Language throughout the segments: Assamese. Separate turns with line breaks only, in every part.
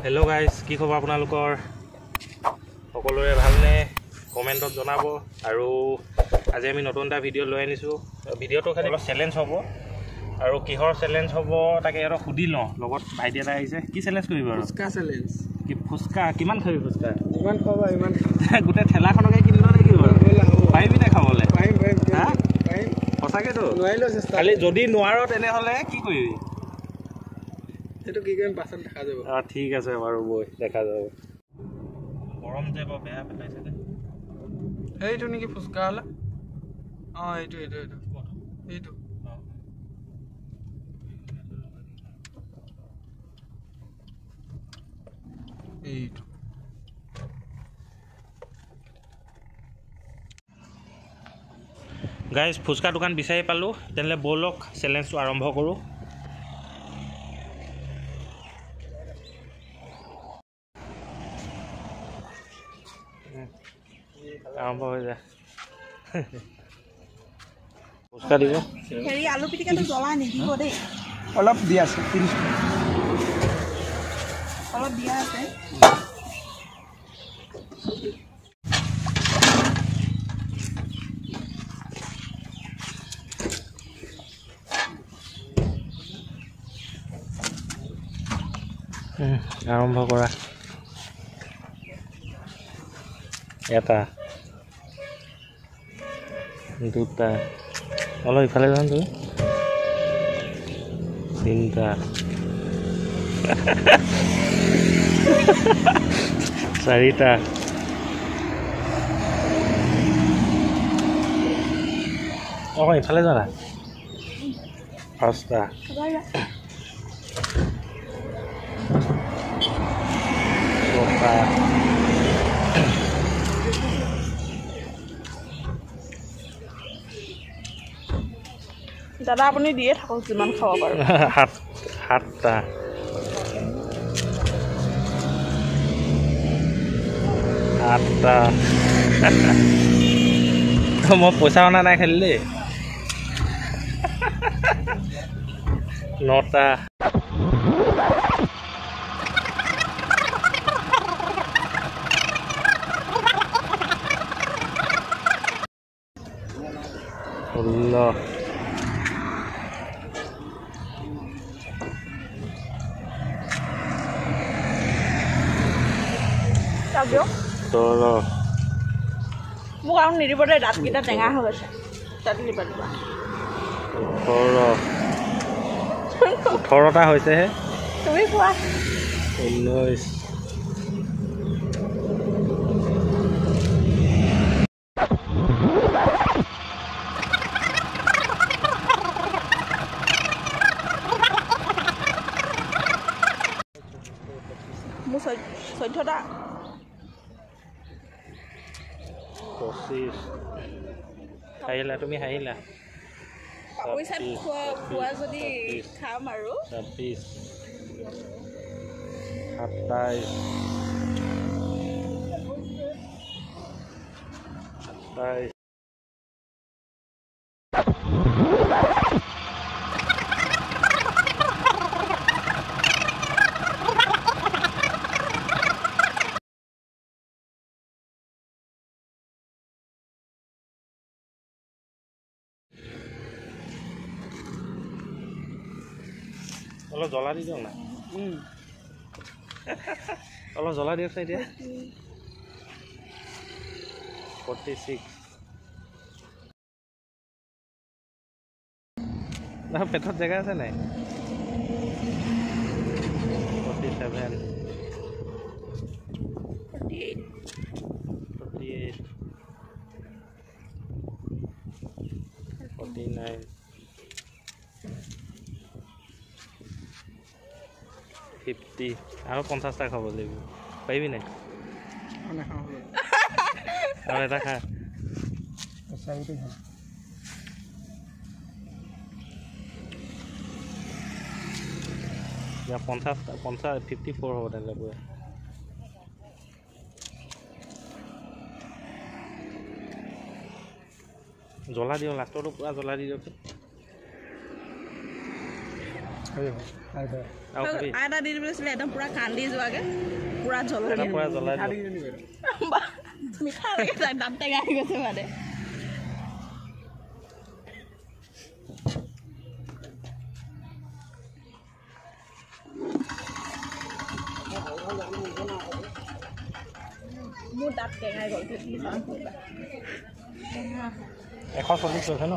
हेलो गाइस কি খবৰ আপোনালোকৰ সকলোৰে ভালনে কমেন্টত জনাব আৰু আজি আমি নতুন এটা ভিডিও লৈ আনিছো ভিডিওটো খালি চ্যালেঞ্জ হ'ব আৰু কিহৰ চ্যালেঞ্জ হ'ব তাকে আৰু সুধি লওঁ লগত ভাইটি এটা আহিছে কি চ্যালেঞ্জ কৰিব আৰু
ফুচকা চ্যালেঞ্জ
কি ফুচকা কিমান খাবি ফুচকা
ইমান খাবা ইমান
গোটে ঠেলাখনকে কিনিব নেকি বাৰু পাৰিবি না খাবলৈ
পাৰিম
হা
পাৰিম
সঁচাকেতো
নোৱাৰিলো চেষ্টা
খালি যদি নোৱাৰ তেনেহলে কি কৰিবি
এটো কি কৰিম পাছত দেখা যাব
ঠিক আছে বাৰু বৈ দেখা যাব গৰম যে বৰ বেয়া পেলাইছে দে
এইটো নেকি ফুচকা হলা এইটো
গাইজ ফুচকা দোকান বিচাৰি পালো তেনেহলে বলক চ্যালেঞ্জটো আৰম্ভ কৰো আৰম্ভ হৈ যায় ফুচকা দিব
হেৰি আলু পিটিকাটো জ্বলা নিদিব দেই
অলপ দি আছে 30
অলপ দিয়া আছে
আৰম্ভ কৰা এটা দুটা অলপ ইফালে যাম তুমি তিনিটা চাৰিটা অকণ ইফালে যোৱা না পাঁচটা ছটা
দাদা আপুনি দিয়ে থাকক যিমান খাব পাৰো
সাতটা আঠটা মই পইচা অনা নাই খালি দেই নটা ষোল্ল সোতৰ
মোক আৰু নিদিব দে দাঁতকেইটা টেঙা হৈ গৈছে তাত নিবা দিবা
18টা হৈছেহে
তুমি কোৱা
19
মোৰ 14টা
25 হাৰিলা তুমি হাৰিলা
পইচা খোৱা যদি খাম আৰু
26 27 অলপ জ্বলা দি দিয়ক না অলপ জ্বলা দিয়ক এতিয়া 46 না পেটত জেগা আছে নাই 47 48 49 50 আৰু 50টা খাব লাগিব পাৰিবি নাই আৰু এটা খা या 54 হ'ব তেনেহ'লে পুৰা জ্বলা দিয়ক লাষ্টতো পুৰা জ্বলা দি দিয়ক আৰু খাবি
এটা দি দিবলৈছিলে একদম পুৰা কান্দি যোৱাকে পুৰা
এটা
জ্বলনীয়া
পুৰা জ্বলাই দিওঁ
মিঠা লাগে দাঁত টেঙা আহি গৈছে মানে মোৰ দাঁত টেঙাই গ'ল
140 লৈছে ন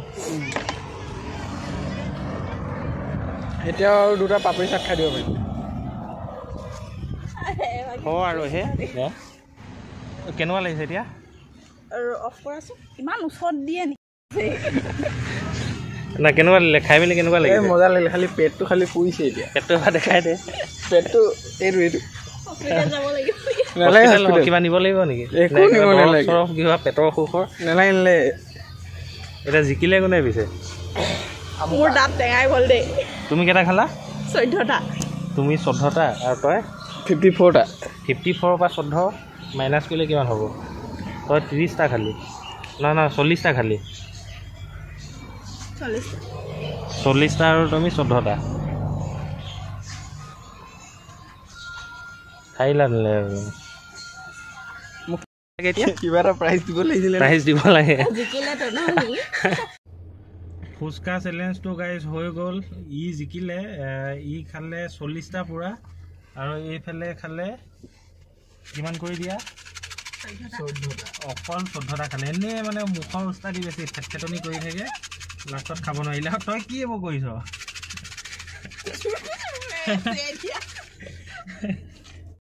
এতিয়া আৰু দুটা পাপৰি চাট খাই দিব পাৰিম
আৰু হে কেনেকুৱা লাগিছে এতিয়া
অফ কৰাচোন ইমান ওচৰত দিয়ে নেকি
না কেনেকুৱা লাগিলে খাই মেলি কেনেকুৱা লাগিলে
মজা লাগিলে খালি পেটটো খালি পুৰিছে এতিয়া
পেটটো এবাৰ দেখাই দে
পেটটো এইটো
হস্পিটেল যাব লাগিব
হস্পিটেল কিবা নিব লাগিব নেকি
একো নিব নালাগে
কিবা পেটৰ অসুখৰ
নালাগিলে
এতিয়া জিকিলে কোনে পিছে
মোৰ দাঁত টেঙাই গ'ল দেই
তুমি কেইটা খালা
14টা
তুমি 14টা আৰু তই
54টা
54 পৰা 14 মাইনাছ কৰিলে কিমান হ'ব তই 30টা খালি না 40টা খালি 40টা আৰু তুমি 14টা খাইলা নিলে
কিবা এটা প্ৰাইজ দিব লাগিছিলে
প্ৰাইজ দিব লাগে
জিকিলেতো ন
ফুচকা চেলেঞ্জটো গাইজ হৈ গ'ল ই জিকিলে ই খালে 40টা পূৰা আৰু এইফালে খালে কিমান কৰি দিয়া 14টা অকল 14টা খালে এনেই মানে মুখৰ উস্তাদি বেছি ফেটফেটনি কৰি থাকে লাষ্টত খাব নোৱাৰিলে তই কি এইবোৰ কৰিছ